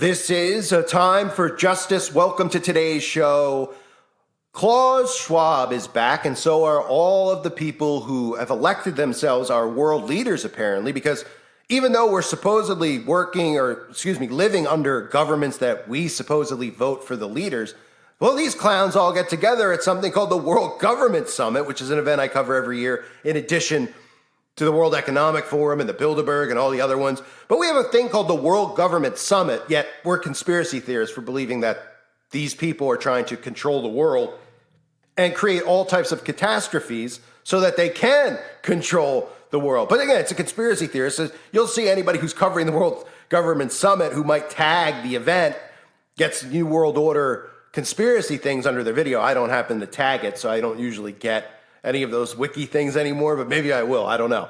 This is a time for justice. Welcome to today's show. Klaus Schwab is back, and so are all of the people who have elected themselves our world leaders, apparently, because even though we're supposedly living under governments that we supposedly vote for the leaders, well, these clowns all get together at something called the World Government Summit, which is an event I cover every year, in addition to the World Economic Forum and the Bilderberg and all the other ones. But we have a thing called the World Government Summit, yet we're conspiracy theorists for believing that these people are trying to control the world and create all types of catastrophes so that they can control the world. But again, it's a conspiracy theorist. So you'll see anybody who's covering the World Government Summit who might tag the event gets New World Order conspiracy things under their video. I don't happen to tag it, so I don't usually get any of those wiki things anymore, but maybe I will. I don't know.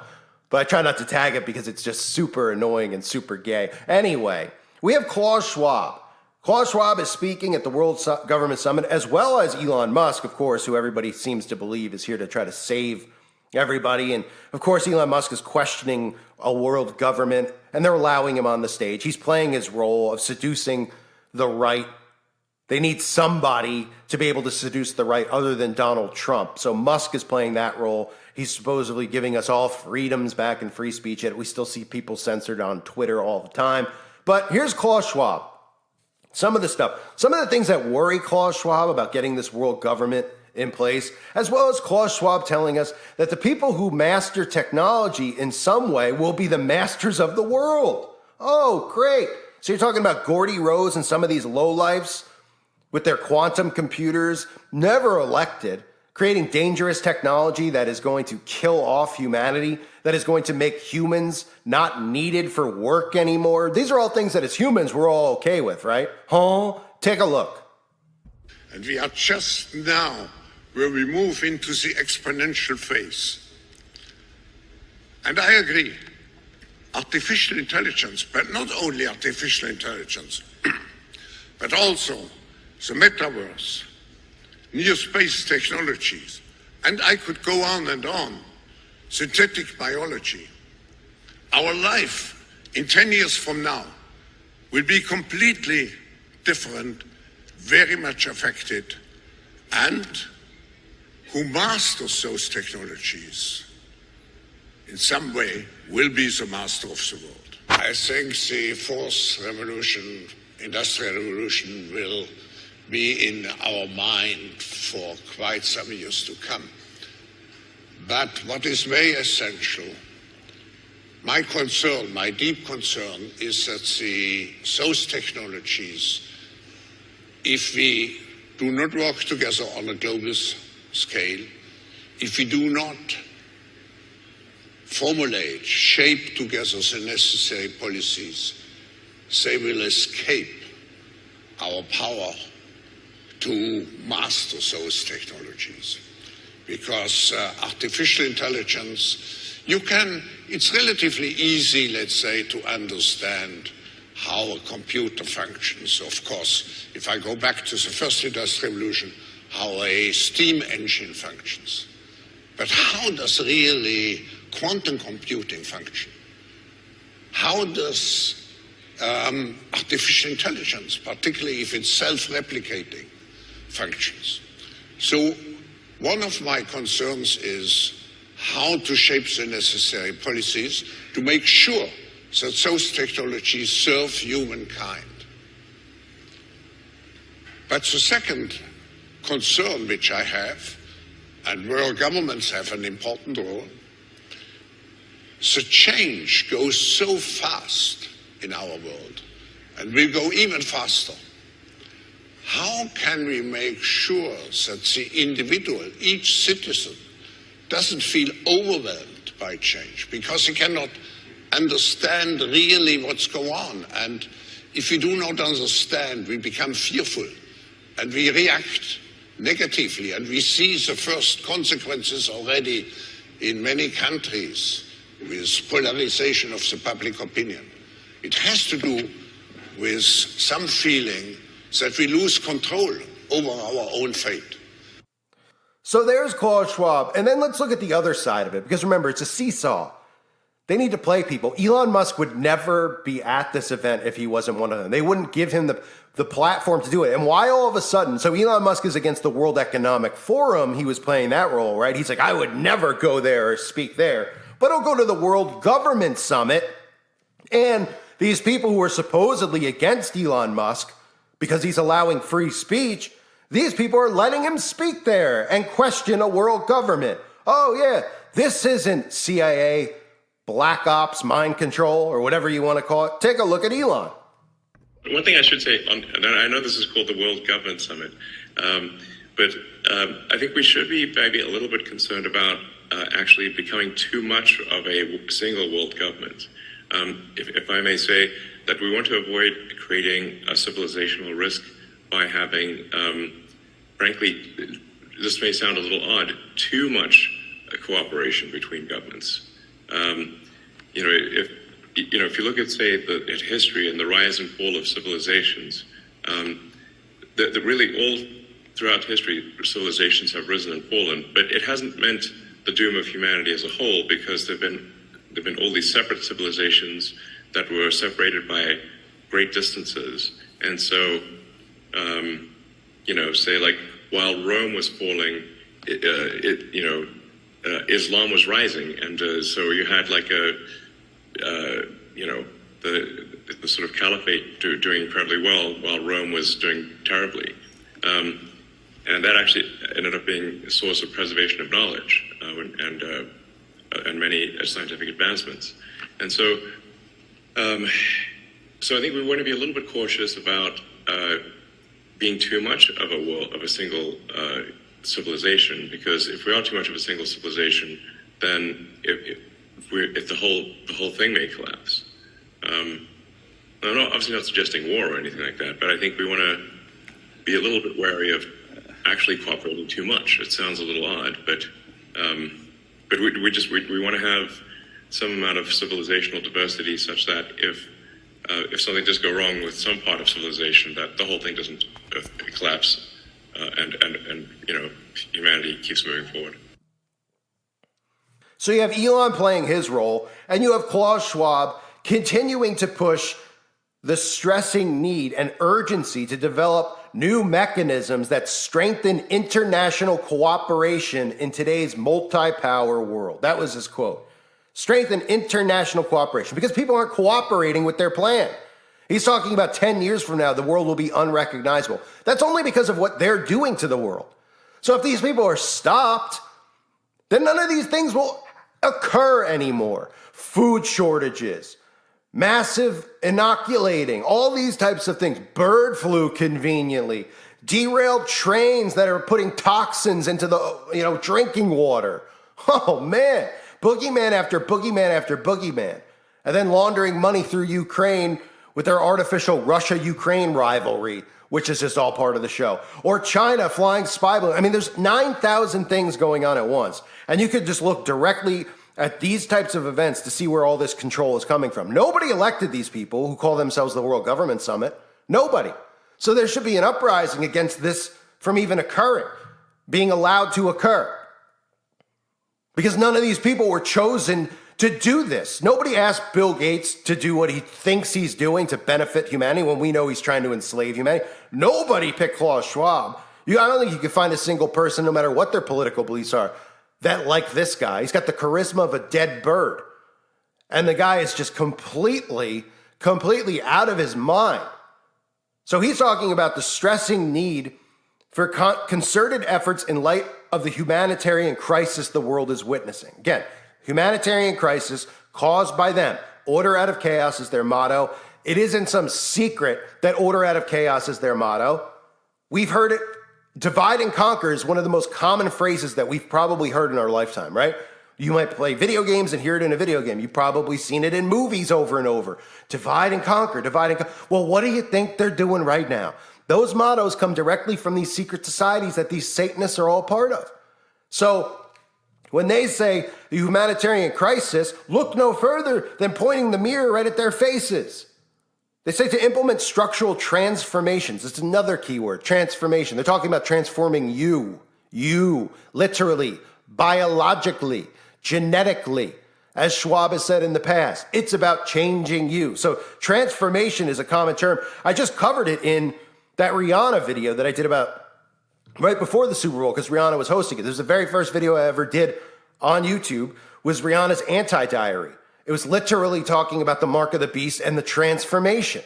But I try not to tag it because it's just super annoying and super gay. Anyway, we have Klaus Schwab. Klaus Schwab is speaking at the World Government Summit, as well as Elon Musk, of course, who everybody seems to believe is here to try to save everybody. And of course, Elon Musk is questioning a world government, and they're allowing him on the stage. He's playing his role of seducing the right. They need somebody to be able to seduce the right other than Donald Trump. So Musk is playing that role. He's supposedly giving us all freedoms back in free speech, yet we still see people censored on Twitter all the time. But here's Klaus Schwab. Some of the things that worry Klaus Schwab about getting this world government in place, as well as Klaus Schwab telling us that the people who master technology in some way will be the masters of the world. Oh, great. So you're talking about Gordy Rose and some of these lowlifes with their quantum computers, never elected, creating dangerous technology that is going to kill off humanity, that is going to make humans not needed for work anymore. These are all things that as humans we're all okay with, right? Huh? Take a look. And we are just now where we move into the exponential phase. And I agree. Artificial intelligence, but not only artificial intelligence, but also the metaverse, new space technologies, and I could go on and on, synthetic biology. Our life in 10 years from now will be completely different, very much affected, and who masters those technologies in some way will be the master of the world. I think the fourth revolution, industrial revolution, will be in our mind for quite some years to come. But what is very essential, my concern, my deep concern, is that those technologies, if we do not work together on a global scale, if we do not formulate, shape together the necessary policies, they will escape our power to master those technologies. Because artificial intelligence, it's relatively easy, let's say, to understand how a computer functions. Of course, if I go back to the first industrial revolution, how a steam engine functions. But how does really quantum computing function? How does artificial intelligence, particularly if it's self-replicating, functions? So one of my concerns is how to shape the necessary policies to make sure that those technologies serve humankind. But the second concern which I have, and world governments have an important role, the change goes so fast in our world and will go even faster. How can we make sure that the individual, each citizen, doesn't feel overwhelmed by change because he cannot understand really what's going on? And if we do not understand, we become fearful and we react negatively. And we see the first consequences already in many countries with polarization of the public opinion. It has to do with some feeling that we lose control over our own fate. So there's Klaus Schwab. And then let's look at the other side of it, because remember, it's a seesaw. They need to play people. Elon Musk would never be at this event if he wasn't one of them. They wouldn't give him the platform to do it. And why all of a sudden, so Elon Musk is against the World Economic Forum. He was playing that role, right? He's like, I would never go there or speak there, but I'll go to the World Government Summit. And these people who are supposedly against Elon Musk because he's allowing free speech, these people are letting him speak there and question a world government. Oh yeah, this isn't CIA, Black Ops, mind control, or whatever you want to call it. Take a look at Elon. One thing I should say, and I know this is called the World Government Summit, but I think we should be maybe a little bit concerned about actually becoming too much of a single world government. If I may say, that we want to avoid creating a civilizational risk by having, frankly, this may sound a little odd, too much cooperation between governments. If you look at, say, at history and the rise and fall of civilizations, really all throughout history, civilizations have risen and fallen, but it hasn't meant the doom of humanity as a whole, because there've been all these separate civilizations that were separated by great distances. And so, say like while Rome was falling, Islam was rising, and so you had like the sort of caliphate doing incredibly well while Rome was doing terribly, and that actually ended up being a source of preservation of knowledge and many scientific advancements. And so, so I think we want to be a little bit cautious about being too much of a single civilization, because if we are too much of a single civilization, then if the whole thing may collapse. I'm obviously not suggesting war or anything like that, but I think we want to be a little bit wary of actually cooperating too much. It sounds a little odd, but we want to have some amount of civilizational diversity, such that if something does go wrong with some part of civilization, that the whole thing doesn't collapse, and humanity keeps moving forward. So you have Elon playing his role, and you have Klaus Schwab continuing to push the stressing need and urgency to develop new mechanisms that strengthen international cooperation in today's multi-power world. That was his quote. Strengthen international cooperation, because people aren't cooperating with their plan. He's talking about 10 years from now, the world will be unrecognizable. That's only because of what they're doing to the world. So if these people are stopped, then none of these things will occur anymore. Food shortages, massive inoculating, all these types of things, bird flu conveniently, derailed trains that are putting toxins into the drinking water. Oh man, boogeyman after boogeyman after boogeyman. And then laundering money through Ukraine with their artificial Russia-Ukraine rivalry, which is just all part of the show. Or China flying spy balloons. I mean, there's 9,000 things going on at once. And you could just look directly at these types of events to see where all this control is coming from. Nobody elected these people who call themselves the World Government Summit. Nobody. So there should be an uprising against this from even occurring, being allowed to occur. Because none of these people were chosen to do this. Nobody asked Bill Gates to do what he thinks he's doing to benefit humanity when we know he's trying to enslave humanity. Nobody picked Klaus Schwab. I don't think you can find a single person, no matter what their political beliefs are, that like this guy. He's got the charisma of a dead bird. And the guy is just completely out of his mind. So he's talking about the stressing need for concerted efforts in light of the humanitarian crisis the world is witnessing. Again, humanitarian crisis caused by them. Order out of chaos is their motto. It isn't some secret that order out of chaos is their motto. We've heard it. Divide and conquer is one of the most common phrases that we've probably heard in our lifetime, right? You might play video games and hear it in a video game. You've probably seen it in movies over and over. Divide and conquer, divide and conquer. Well, what do you think they're doing right now? Those mottos come directly from these secret societies that these Satanists are all part of. So when they say the humanitarian crisis, look no further than pointing the mirror right at their faces. They say to implement structural transformations. It's another key word, transformation. They're talking about transforming you, literally, biologically, genetically, As Schwab has said in the past, it's about changing you. So transformation is a common term. I just covered it in that Rihanna video that I did about right before the Super Bowl because Rihanna was hosting it. This was the very first video I ever did on YouTube was Rihanna's anti-diary. It was literally talking about the mark of the beast and the transformation.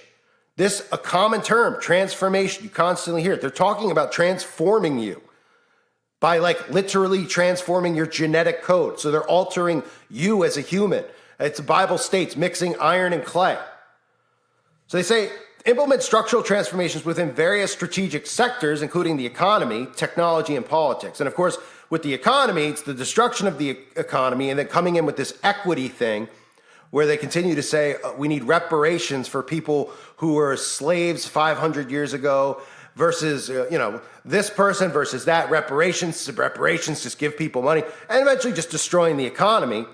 This, a common term, transformation. You constantly hear it. They're talking about transforming you by like literally transforming your genetic code. So they're altering you as a human. It's the Bible states mixing iron and clay. So they say implement structural transformations within various strategic sectors, including the economy, technology, and politics. And of course, with the economy, it's the destruction of the economy and then coming in with this equity thing where they continue to say we need reparations for people who were slaves 500 years ago versus, this person versus that, reparations just give people money, and eventually just destroying the economy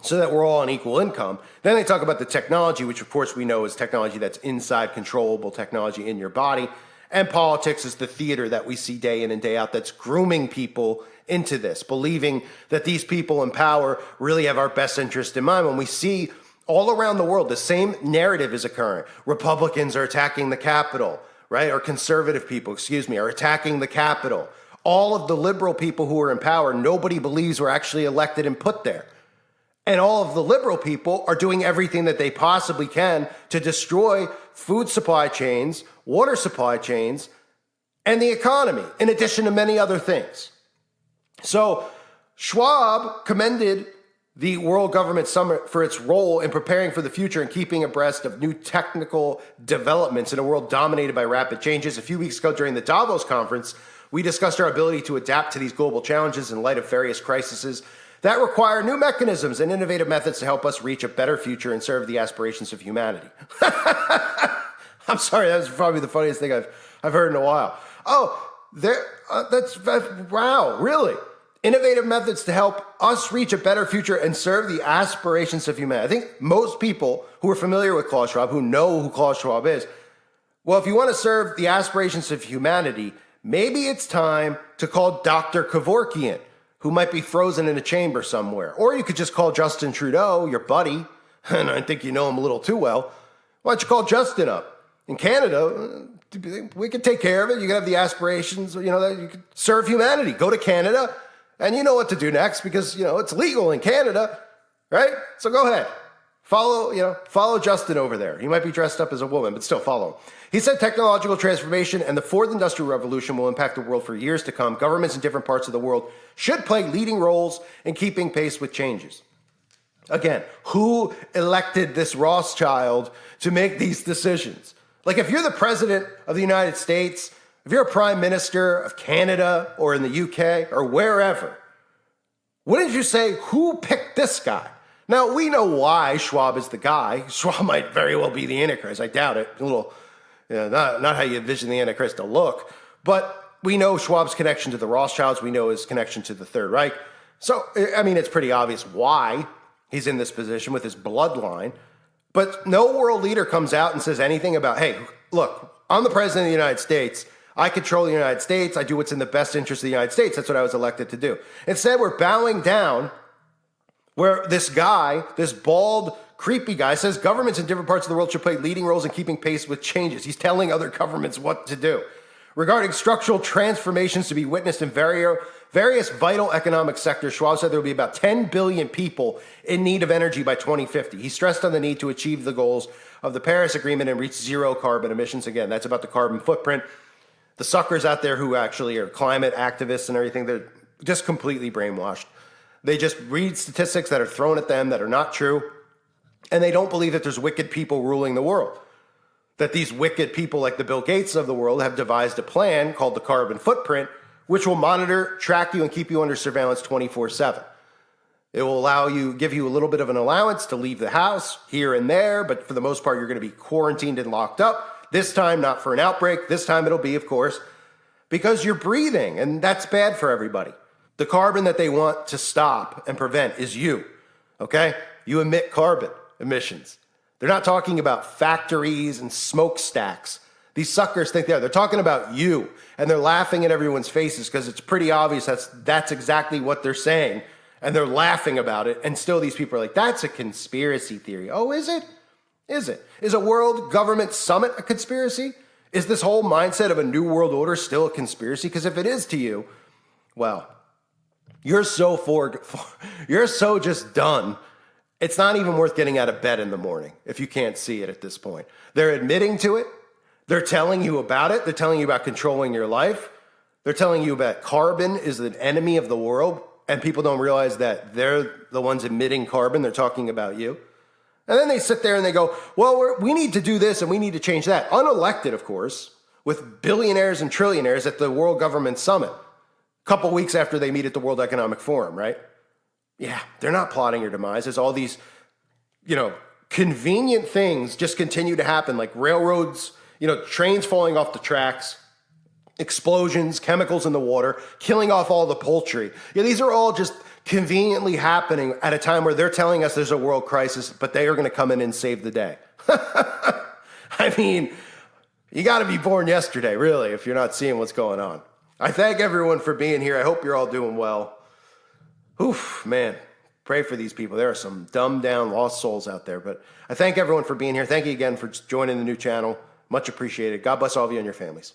so that we're all on equal income. Then they talk about the technology, which of course we know is technology that's inside controllable technology in your body. And politics is the theater that we see day in and day out that's grooming people into this, believing that these people in power really have our best interest in mind. When we see all around the world, the same narrative is occurring. Republicans are attacking the Capitol, right? Or conservative people, are attacking the Capitol. All of the liberal people who are in power, nobody believes were actually elected and put there. And all of the liberal people are doing everything that they possibly can to destroy food supply chains, water supply chains, and the economy, in addition to many other things. So Schwab commended the World Government Summit for its role in preparing for the future and keeping abreast of new technical developments in a world dominated by rapid changes. A few weeks ago during the Davos conference, we discussed our ability to adapt to these global challenges in light of various crises that require new mechanisms and innovative methods to help us reach a better future and serve the aspirations of humanity. I'm sorry, that was probably the funniest thing I've heard in a while. Oh, that's wow, really? Innovative methods to help us reach a better future and serve the aspirations of humanity. I think most people who are familiar with Klaus Schwab, who know who Klaus Schwab is, well, if you want to serve the aspirations of humanity, maybe it's time to call Dr. Kevorkian, who might be frozen in a chamber somewhere. Or you could just call Justin Trudeau, your buddy, and I think you know him a little too well. Why don't you call Justin up? In Canada, we could take care of it. You can have the aspirations, that you could serve humanity. Go to Canada, and you know what to do next because, it's legal in Canada, right? So go ahead. Follow Justin over there. He might be dressed up as a woman, but still follow him. He said technological transformation and the fourth industrial revolution will impact the world for years to come. Governments in different parts of the world should play leading roles in keeping pace with changes. Again, who elected this Rothschild to make these decisions? Like if you're the president of the United States, if you're a prime minister of Canada or in the UK or wherever, wouldn't you say, who picked this guy? Now, we know why Schwab is the guy. Schwab might very well be the Antichrist. I doubt it. A little, not how you envision the Antichrist to look. But we know Schwab's connection to the Rothschilds. We know his connection to the Third Reich. So, it's pretty obvious why he's in this position with his bloodline. But no world leader comes out and says anything about, hey, look, I'm the president of the United States. I control the United States. I do what's in the best interest of the United States. That's what I was elected to do. Instead, we're bowing down where this guy, this bald, creepy guy, says governments in different parts of the world should play leading roles in keeping pace with changes. He's telling other governments what to do. Regarding structural transformations to be witnessed in various vital economic sectors, Schwab said there will be about 10 billion people in need of energy by 2050. He stressed on the need to achieve the goals of the Paris Agreement and reach zero carbon emissions. Again, that's about the carbon footprint. The suckers out there who actually are climate activists and everything, they're just completely brainwashed. They just read statistics that are thrown at them that are not true, and they don't believe that there's wicked people ruling the world. That these wicked people like the Bill Gates of the world have devised a plan called the carbon footprint, which will monitor, track you, and keep you under surveillance 24/7. It will give you a little bit of an allowance to leave the house here and there, but for the most part, you're going to be quarantined and locked up. This time, not for an outbreak. This time it'll be, of course, because you're breathing, and that's bad for everybody. The carbon that they want to stop and prevent is you, okay? You emit carbon emissions. They're not talking about factories and smokestacks. These suckers think they're talking about you, and they're laughing in everyone's faces because it's pretty obvious that's exactly what they're saying and they're laughing about it. And still these people are like, that's a conspiracy theory. Oh, is it? Is it? Is a world government summit a conspiracy? Is this whole mindset of a new world order still a conspiracy? Because if it is to you, well, you're so you're so just done. It's not even worth getting out of bed in the morning if you can't see it at this point. They're admitting to it. They're telling you about it. They're telling you about controlling your life. They're telling you about carbon is an enemy of the world, and people don't realize that they're the ones emitting carbon. They're talking about you. And then they sit there and they go, well, we need to do this and we need to change that. Unelected, of course, with billionaires and trillionaires at the World Government Summit, a couple weeks after they meet at the World Economic Forum, right? Yeah, they're not plotting your demise. As all these, convenient things just continue to happen, like railroads, trains falling off the tracks, explosions, chemicals in the water, killing off all the poultry. Yeah, these are all just conveniently happening at a time where they're telling us there's a world crisis, but they are going to come in and save the day. I mean, you got to be born yesterday, really, if you're not seeing what's going on. I thank everyone for being here. I hope you're all doing well. Oof, man, pray for these people. There are some dumbed down, lost souls out there, but I thank everyone for being here. Thank you again for joining the new channel. Much appreciated. God bless all of you and your families.